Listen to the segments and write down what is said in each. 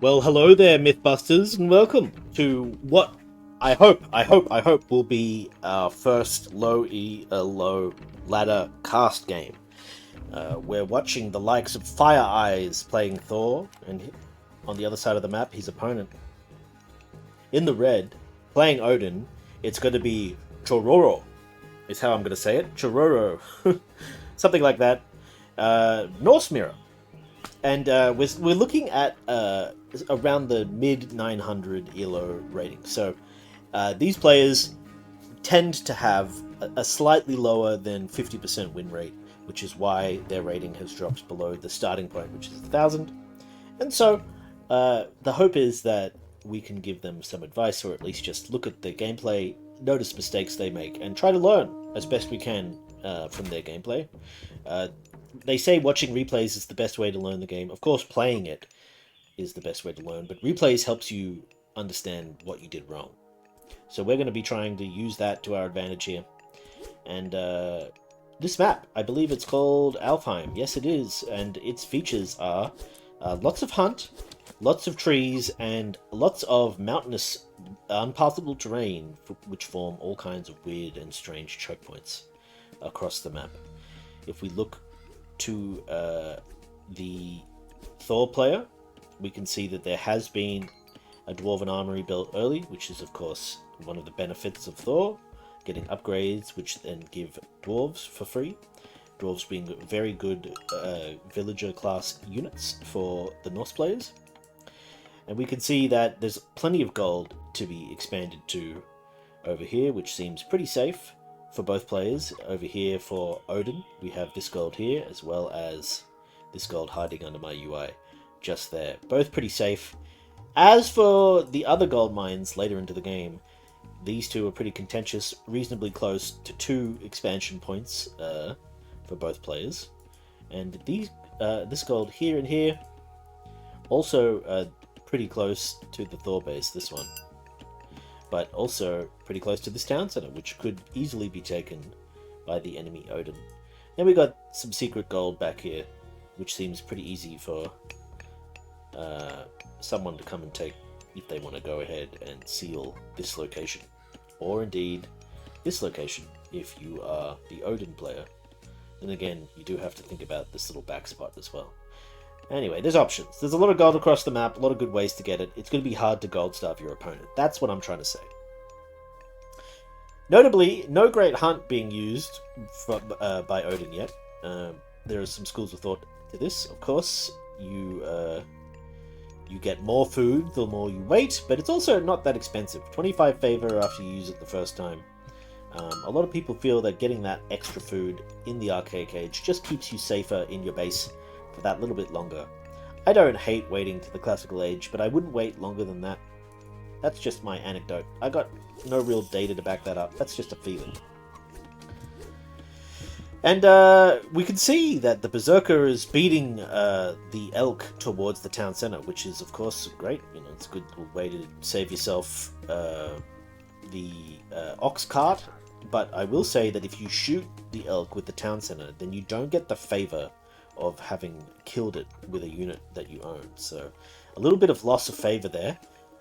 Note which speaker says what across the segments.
Speaker 1: Well, hello there, Mythbusters, and welcome to what I hope will be our first low ELO ladder cast game. We're watching the likes of Fire Eyes playing Thor, and on the other side of the map, his opponent. In the red, playing Odin, it's going to be Chororo, is how I'm going to say it. Chororo. Something like that. Norse Mirror. And we're looking at around the mid 900 ELO rating. So these players tend to have a slightly lower than 50% win rate, which is why their rating has dropped below the starting point, which is 1,000. And so the hope is that we can give them some advice, or at least just look at their gameplay, notice mistakes they make, and try to learn as best we can from their gameplay. They say watching replays is the best way to learn the game. Of course, playing it is the best way to learn, but replays helps you understand what you did wrong. So we're going to be trying to use that to our advantage here. And this map, I believe it's called Alfheim. Yes, it is. And its features are lots of hunt, lots of trees, and lots of mountainous, unpassable terrain, which form all kinds of weird and strange choke points across the map. If we look to the Thor player, we can see that there has been a Dwarven Armory built early, which is of course one of the benefits of Thor, getting upgrades which then give Dwarves for free. Dwarves being very good villager class units for the Norse players. And we can see that there's plenty of gold to be expanded to over here, which seems pretty safe for both players. Over here for Odin, we have this gold here, as well as this gold hiding under my UI just there. Both pretty safe. As for the other gold mines later into the game, these two are pretty contentious, reasonably close to 2 expansion points for both players. And this gold here and here, also pretty close to the Thor base, this one. But also pretty close to this town center, which could easily be taken by the enemy Odin. Then we got some secret gold back here, which seems pretty easy for someone to come and take if they want to go ahead and seal this location. Or indeed, this location, if you are the Odin player. And again, you do have to think about this little back spot as well. Anyway, there's options. There's a lot of gold across the map, a lot of good ways to get it. It's going to be hard to gold starve your opponent. That's what I'm trying to say. Notably, no great hunt being used by Odin yet. There are some schools of thought to this. Of course, you get more food the more you wait, but it's also not that expensive. 25 favor after you use it the first time. A lot of people feel that getting that extra food in the arcade cage just keeps you safer in your base for that little bit longer. I don't hate waiting to the classical age, but I wouldn't wait longer than that. That's just my anecdote. I got no real data to back that up. That's just a feeling. And we can see that the Berserker is beating the elk towards the town center, which is of course great. You know, it's a good way to save yourself the ox cart. But I will say that if you shoot the elk with the town center, then you don't get the favor of having killed it with a unit that you own. So a little bit of loss of favor there.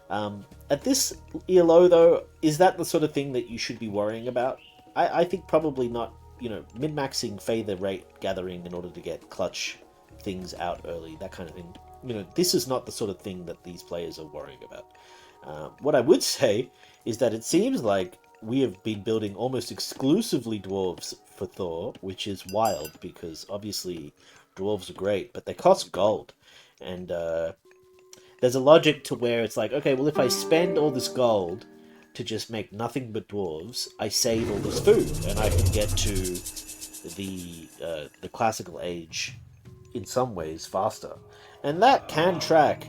Speaker 1: At this ELO though, is that the sort of thing that you should be worrying about? I think probably not. You know, min-maxing favor rate gathering in order to get clutch things out early, that kind of thing. You know, this is not the sort of thing that these players are worrying about. What I would say is that it seems like we have been building almost exclusively dwarves for Thor, which is wild because obviously dwarves are great, but they cost gold. And there's a logic to where it's like, okay, well, if I spend all this gold to just make nothing but dwarves, I save all this food, and I can get to the classical age in some ways faster. And that can track,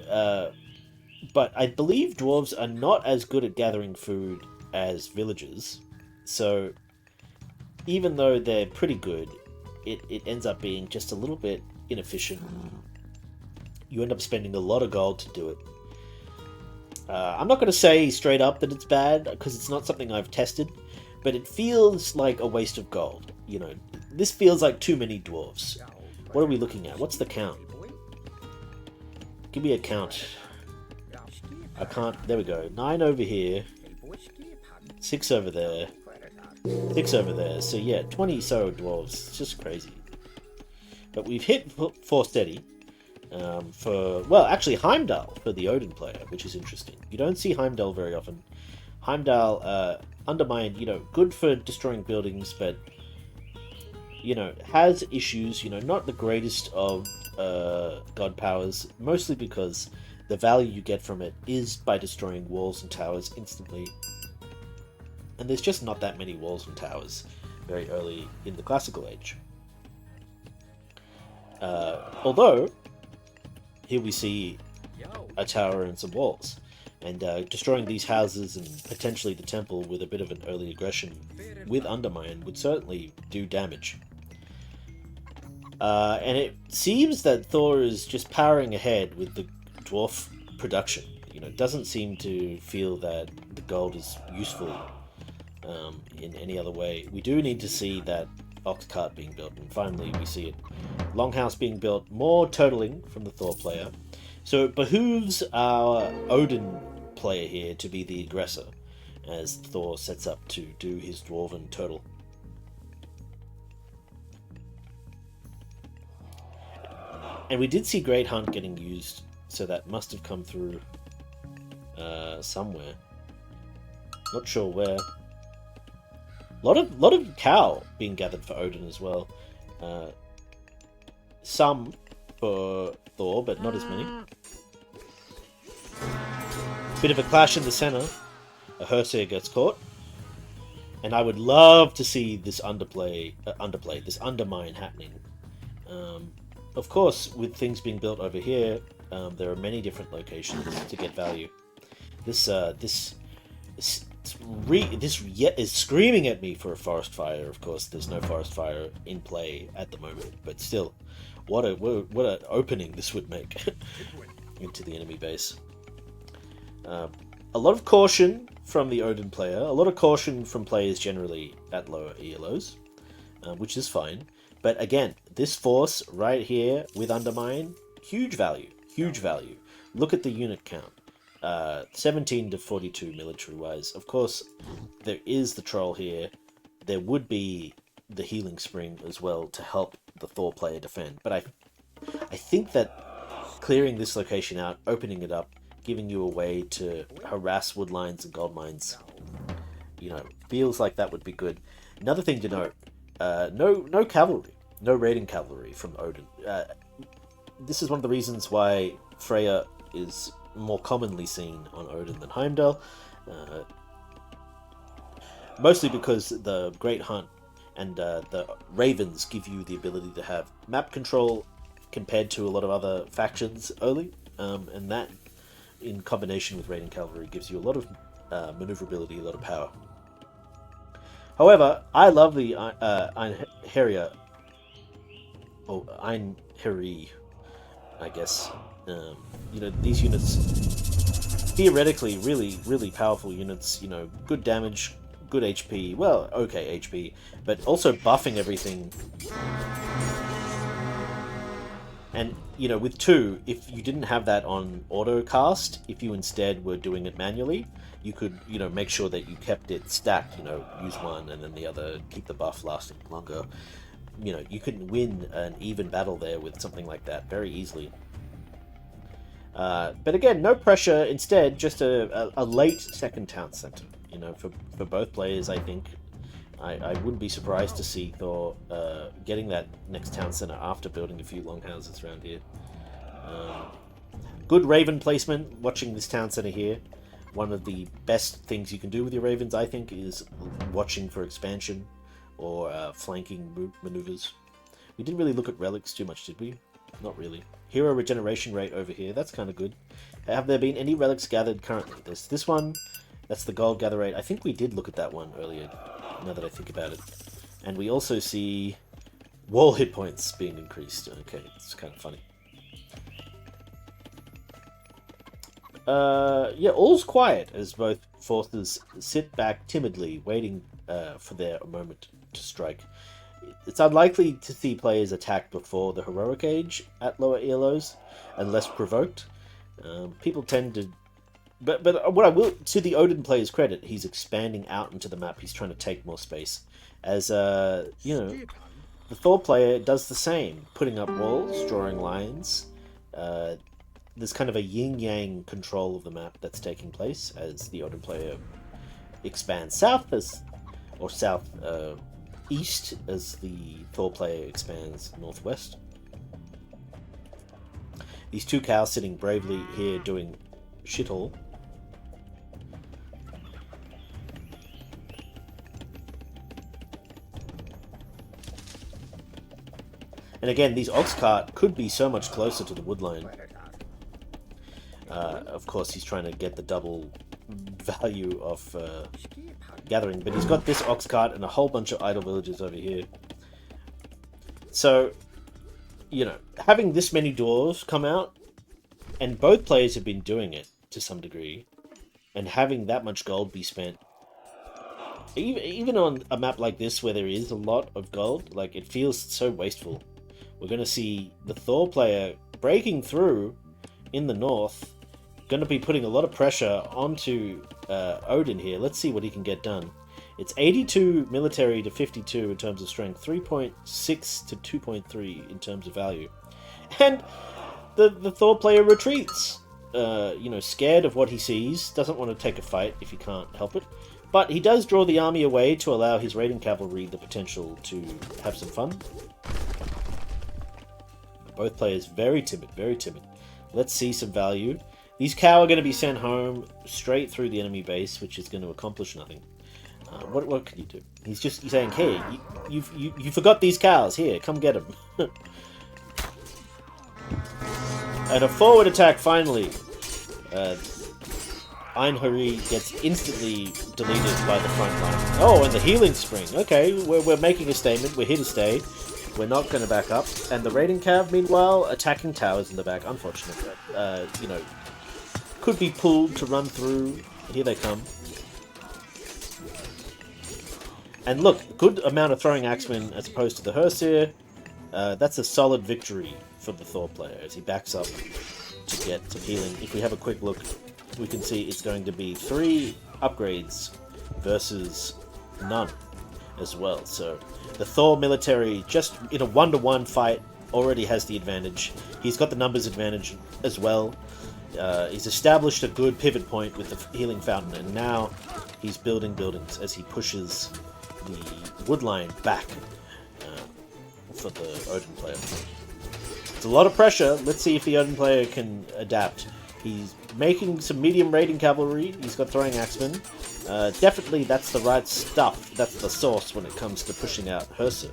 Speaker 1: but I believe dwarves are not as good at gathering food as villagers, so even though they're pretty good, it ends up being just a little bit inefficient. You end up spending a lot of gold to do it. I'm not going to say straight up that it's bad, because it's not something I've tested, but it feels like a waste of gold. You know, this feels like too many dwarves. What are we looking at? What's the count? Give me a count. I can't. There we go. 9 over here. 6 over there. 6 over there. So yeah, 20 so dwarves. It's just crazy. But we've hit 4 steady. Well, actually Heimdall for the Odin player, which is interesting. You don't see Heimdall very often. Heimdall, Undermine, good for destroying buildings, but, has issues, not the greatest of god powers, mostly because the value you get from it is by destroying walls and towers instantly. And there's just not that many walls and towers very early in the classical age. Although, here we see a tower and some walls. And destroying these houses and potentially the temple with a bit of an early aggression with Undermine would certainly do damage. And it seems that Thor is just powering ahead with the dwarf production. Doesn't seem to feel that the gold is useful in any other way. We do need to see that ox cart being built, and finally we see it. Longhouse being built, more totaling from the Thor player. So it behooves our Odin player here to be the aggressor, as Thor sets up to do his dwarven total. And we did see Great Hunt getting used, so that must have come through somewhere. Not sure where. Lot of cow being gathered for Odin as well. Some for Thor, but not as many. Bit of a clash in the center. A Herseer gets caught. And I would love to see this this undermine happening. Of course, with things being built over here, there are many different locations to get value. This is screaming at me for a forest fire. Of course, there's no forest fire in play at the moment, but still, what an opening this would make into the enemy base. A lot of caution from the Odin player, a lot of caution from players generally at lower ELOs, which is fine. But again, this force right here with Undermine, huge value, huge value. Look at the unit count. 17 to 42 military-wise. Of course, there is the troll here. There would be the healing spring as well to help the Thor player defend. But I think that clearing this location out, opening it up, giving you a way to harass wood lines and gold mines, feels like that would be good. Another thing to note, no cavalry, no raiding cavalry from Odin. This is one of the reasons why Freya is more commonly seen on Odin than Heimdall. Mostly because the Great Hunt and the Ravens give you the ability to have map control compared to a lot of other factions early, and that in combination with raiding cavalry gives you a lot of maneuverability, a lot of power. However, I love the Einherjar, or Einherji, I guess. These units, theoretically, really, really powerful units, good damage, good HP, well, okay HP, but also buffing everything. And, with 2, if you didn't have that on auto cast, if you instead were doing it manually, you could, make sure that you kept it stacked, use one and then the other, keep the buff lasting longer. You can win an even battle there with something like that very easily. But again, no pressure, instead, just a late second town center, for both players, I think. I wouldn't be surprised to see Thor getting that next town center after building a few longhouses around here. Good Raven placement, watching this town center here. One of the best things you can do with your Ravens, I think, is watching for expansion or flanking maneuvers. We didn't really look at relics too much, did we? Not really. Hero regeneration rate over here, that's kind of good. Have there been any relics gathered currently? There's this one, that's the gold gather rate. I think we did look at that one earlier, now that I think about it. And we also see wall hit points being increased. Okay, it's kind of funny. Yeah, all's quiet as both forces sit back timidly, waiting for their moment to strike. It's unlikely to see players attack before the heroic age at lower ELOs, unless provoked. People tend to... But what I will... To the Odin player's credit, he's expanding out into the map. He's trying to take more space. As, you know, the Thor player does the same. Putting up walls, drawing lines. There's kind of a yin-yang control of the map that's taking place as the Odin player expands south or south east as the Thor player expands northwest. These two cows sitting bravely here doing shit all. And again, these ox cart could be so much closer to the woodline. Of course, he's trying to get the double value of gathering, but he's got this ox cart and a whole bunch of idle villages over here. So, you know, having this many doors come out, and both players have been doing it to some degree, and having that much gold be spent, even on a map like this where there is a lot of gold, like, it feels so wasteful. We're going to see the Thor player breaking through in the north, going to be putting a lot of pressure onto Odin here. Let's see what he can get done. It's 82 military to 52 in terms of strength, 3.6 to 2.3 in terms of value. And the Thor player retreats, you know, scared of what he sees, doesn't want to take a fight if he can't help it. But he does draw the army away to allow his raiding cavalry the potential to have some fun. Both players very timid, very timid. Let's see some value. These cow are going to be sent home straight through the enemy base, which is going to accomplish nothing. What can you do? He's just saying, "Hey, you forgot these cows. Here, come get them." And a forward attack finally. Einherji gets instantly deleted by the front line. Oh, and the healing spring. Okay, we're making a statement. We're here to stay. We're not going to back up. And the raiding cav, meanwhile, attacking towers in the back. Unfortunate. You know, could be pulled to run through. Here they come. And look, good amount of throwing axemen as opposed to the Hersir. That's a solid victory for the Thor player as he backs up to get some healing. If we have a quick look, we can see it's going to be 3 upgrades versus none as well. So the Thor military, just in a 1-to-1 fight, already has the advantage. He's got the numbers advantage as well. He's established a good pivot point with the healing fountain, and now he's building buildings as he pushes the wood line back for the Odin player. It's a lot of pressure. Let's see if the Odin player can adapt. He's making some medium raiding cavalry. He's got throwing axemen. Definitely that's the right stuff. That's the source when it comes to pushing out Hersir.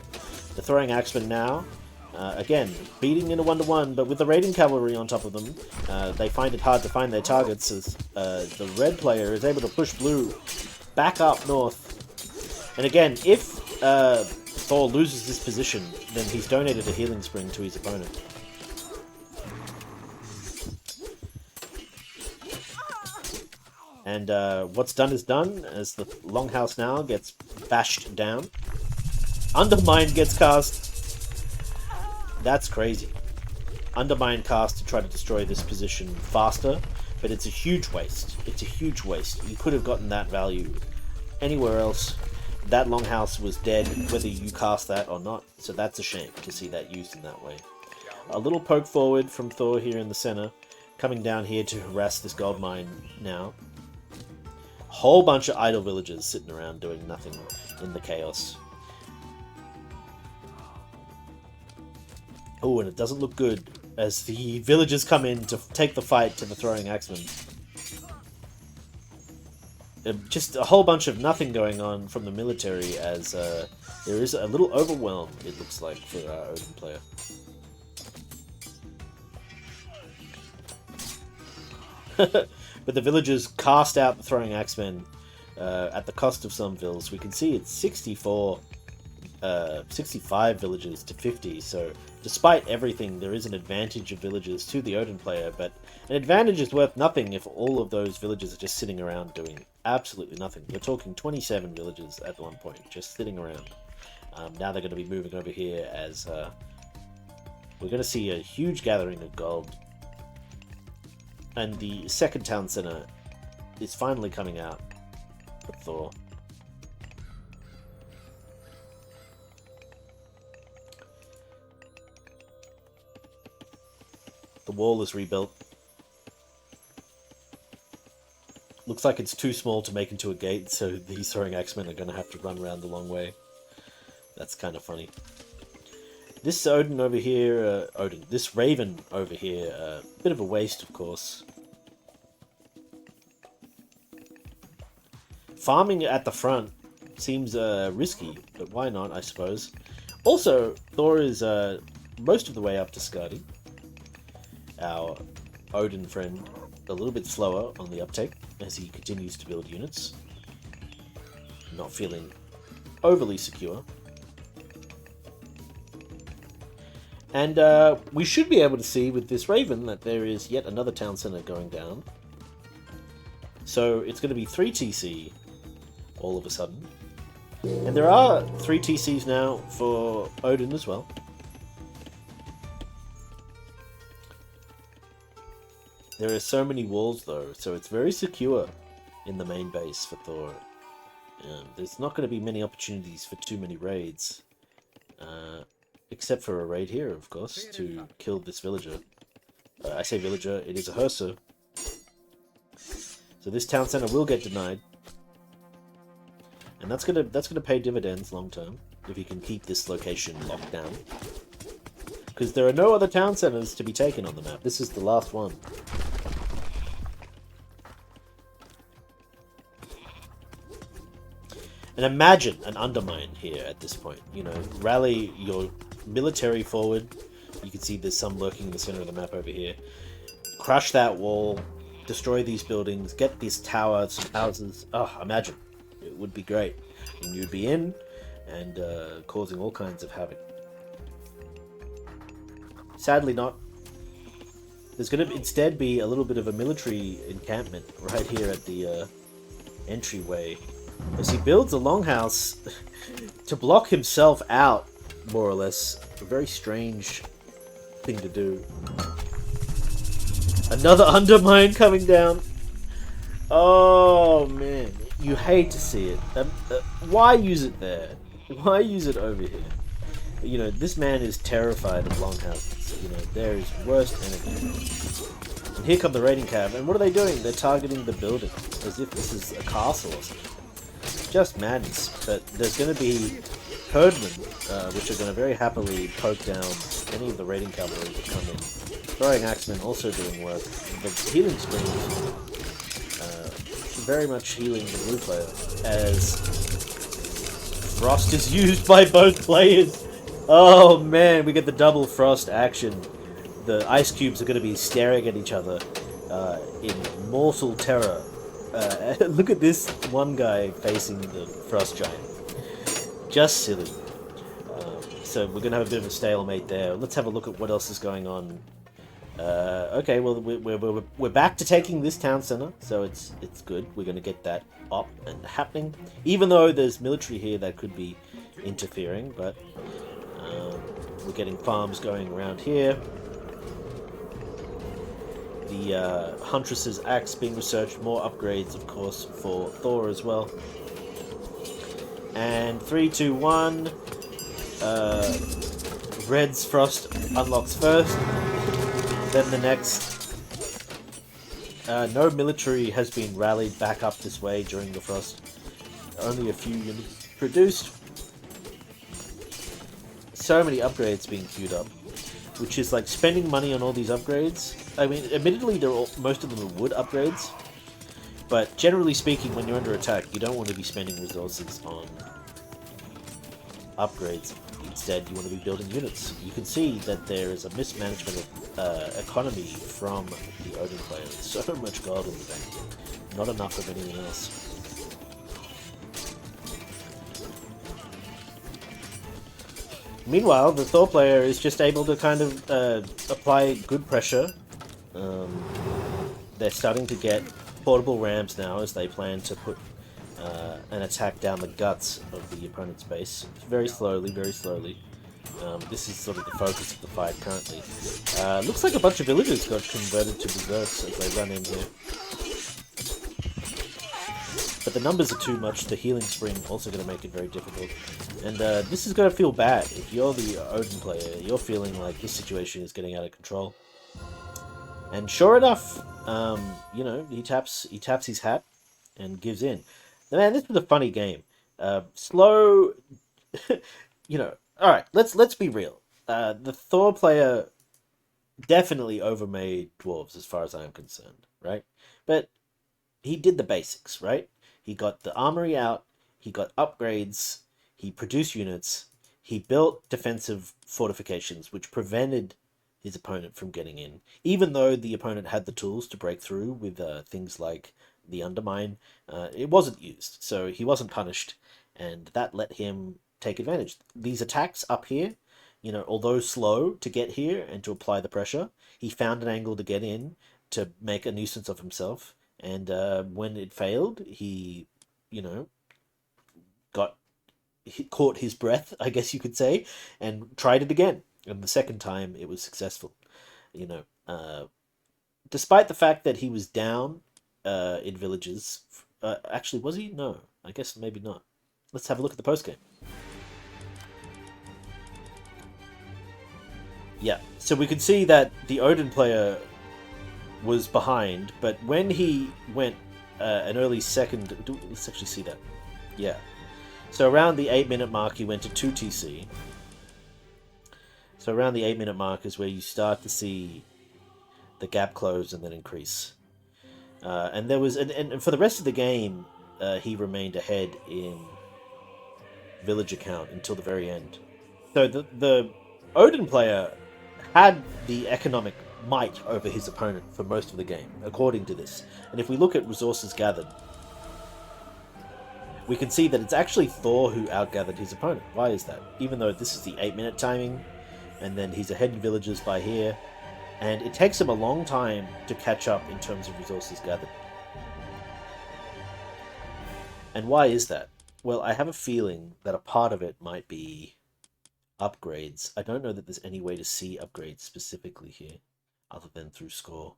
Speaker 1: The throwing axemen now, again, beating in a 1-to-1, but with the raiding cavalry on top of them, they find it hard to find their targets as the red player is able to push blue back up north. And again, if Thor loses this position, then he's donated a healing spring to his opponent. And what's done is done, as the longhouse now gets bashed down. Undermine gets cast. That's crazy. Undermine cast to try to destroy this position faster, but it's a huge waste. It's a huge waste. You could have gotten that value anywhere else. That longhouse was dead, whether you cast that or not, so that's a shame to see that used in that way. A little poke forward from Thor here in the center, coming down here to harass this gold mine now. Whole bunch of idle villagers sitting around doing nothing in the chaos. Oh, and it doesn't look good as the villagers come in to take the fight to the throwing axemen. Just a whole bunch of nothing going on from the military as there is a little overwhelm, it looks like, for our Odin player. But the villagers cast out the throwing axemen at the cost of some vills. We can see it's 65 villagers to 50, so despite everything, there is an advantage of villagers to the Odin player, but an advantage is worth nothing if all of those villagers are just sitting around doing absolutely nothing. We're talking 27 villagers at one point, just sitting around. Now they're going to be moving over here as we're going to see a huge gathering of gold. And the second town center is finally coming out for Thor. The wall is rebuilt. Looks like it's too small to make into a gate, so these throwing axemen are going to have to run around the long way. That's kind of funny. This Odin over here, this Raven over here, bit of a waste, of course. Farming at the front seems risky, but why not, I suppose. Also, Thor is most of the way up to Skadi. Our Odin friend a little bit slower on the uptake as he continues to build units. Not feeling overly secure. And we should be able to see with this Raven that there is yet another town center going down. So it's going to be 3 TC all of a sudden. And there are 3 TCs now for Odin as well. There are so many walls though, so it's very secure in the main base for Thor. There's not going to be many opportunities for too many raids. Except for a raid here, of course, to kill this villager. I say villager, it is a Herser. So this town center will get denied. And that's gonna pay dividends long term, if he can keep this location locked down. Because there are no other town centers to be taken on the map. This is the last one. And imagine an undermine here at this point. You know, rally your military forward. You can see there's some lurking in the center of the map over here. Crush that wall. Destroy these buildings. Get this tower, some houses. Oh, imagine. It would be great. And you'd be in and causing all kinds of havoc. Sadly not. There's going to instead be a little bit of a military encampment right here at the entryway. As he builds a longhouse to block himself out, more or less. A very strange thing to do. Another undermine coming down. Oh man, you hate to see it. Why use it there? Why use it over here? You know, this man is terrified of longhouses. You know, there is worst enemy. And here come the raiding cav, and what are they doing? They're targeting the building, as if this is a castle or something. Just madness. But there's going to be herdmen, which are going to very happily poke down any of the raiding cavalry that come in. Throwing axemen also doing work. The healing screen very much healing the blue player, as Frost is used by both players. Oh man, we get the double Frost action. The ice cubes are going to be staring at each other in mortal terror. Look at this one guy facing the Frost Giant. Just silly. So we're going to have a bit of a stalemate there. Let's have a look at what else is going on. Okay, well we're back to taking this town center, so it's good. We're going to get that up and happening, even though there's military here that could be interfering. But we're getting farms going around here. The Huntress's axe being researched, more upgrades, of course, for Thor as well. And 3, 2, 1. Red's Frost unlocks first. Then the next. No military has been rallied back up this way during the Frost. Only a few units produced. So many upgrades being queued up, which is like spending money on all these upgrades. I mean, admittedly, most of them are wood upgrades, but generally speaking, when you're under attack, you don't want to be spending resources on upgrades. Instead, you want to be building units. You can see that there is a mismanagement of economy from the Odin players. So much gold in the bank, not enough of anything else. Meanwhile, the Thor player is just able to kind of apply good pressure. They're starting to get portable rams now as they plan to put an attack down the guts of the opponent's base. Very slowly, very slowly. This is sort of the focus of the fight currently. Looks like a bunch of villagers got converted to berserks as they run in here. But the numbers are too much. The healing spring also going to make it very difficult. And this is going to feel bad. If you're the Odin player, you're feeling like this situation is getting out of control. And sure enough, you know, he taps his hat and gives in. Man, this was a funny game. Slow, you know. All right, let's be real. The Thor player definitely overmade dwarves as far as I am concerned, right? But he did the basics, right? He got the armory out, he got upgrades, he produced units, he built defensive fortifications which prevented his opponent from getting in, even though the opponent had the tools to break through with things like the undermine. It wasn't used, so he wasn't punished, and that let him take advantage. These attacks up here, you know, although slow to get here and to apply the pressure, he found an angle to get in to make a nuisance of himself. And when it failed, he, you know, got he caught his breath, I guess you could say, and tried it again. And the second time, it was successful. You know, despite the fact that he was down in villages. Actually, was he? No, I guess maybe not. Let's have a look at the post game. Yeah, so we could see that the Odin player was behind, but when he went an early second, let's actually see that. Yeah, so around the 8 minute mark, he went to 2 TC. So around the 8 minute mark is where you start to see the gap close and then increase. And there was, and for the rest of the game, he remained ahead in villager count until the very end. So the Odin player had the economic might over his opponent for most of the game, according to this. And if we look at resources gathered, we can see that it's actually Thor who outgathered his opponent. Why is that? Even though this is the 8 minute timing, and then he's ahead in villagers by here, and it takes him a long time to catch up in terms of resources gathered. And why is that? Well, I have a feeling that a part of it might be upgrades. I don't know that there's any way to see upgrades specifically here, other than through score.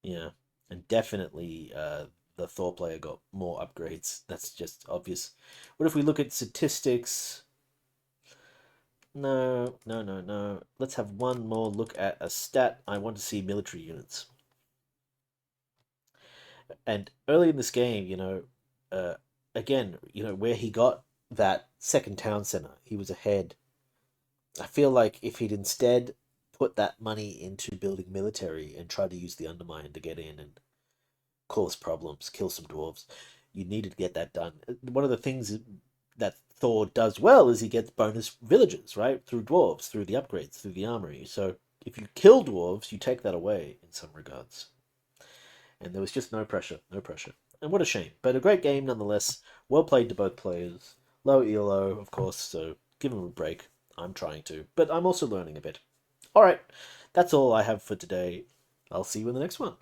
Speaker 1: Yeah, and definitely the Thor player got more upgrades. That's just obvious. What if we look at statistics? No, no, no, no. Let's have one more look at a stat. I want to see military units. And early in this game, you know, uh, again, you know, where he got that second town center, he was ahead. I feel like if he'd instead put that money into building military and tried to use the undermine to get in and cause problems, kill some dwarves, you needed to get that done. One of the things that Thor does well is he gets bonus villagers, right? Through dwarves, through the upgrades, through the armory. So if you kill dwarves, you take that away in some regards. And there was just no pressure, no pressure. And what a shame. But a great game nonetheless. Well played to both players. Low ELO, of course, so give them a break. I'm trying to, but I'm also learning a bit. Alright, that's all I have for today. I'll see you in the next one.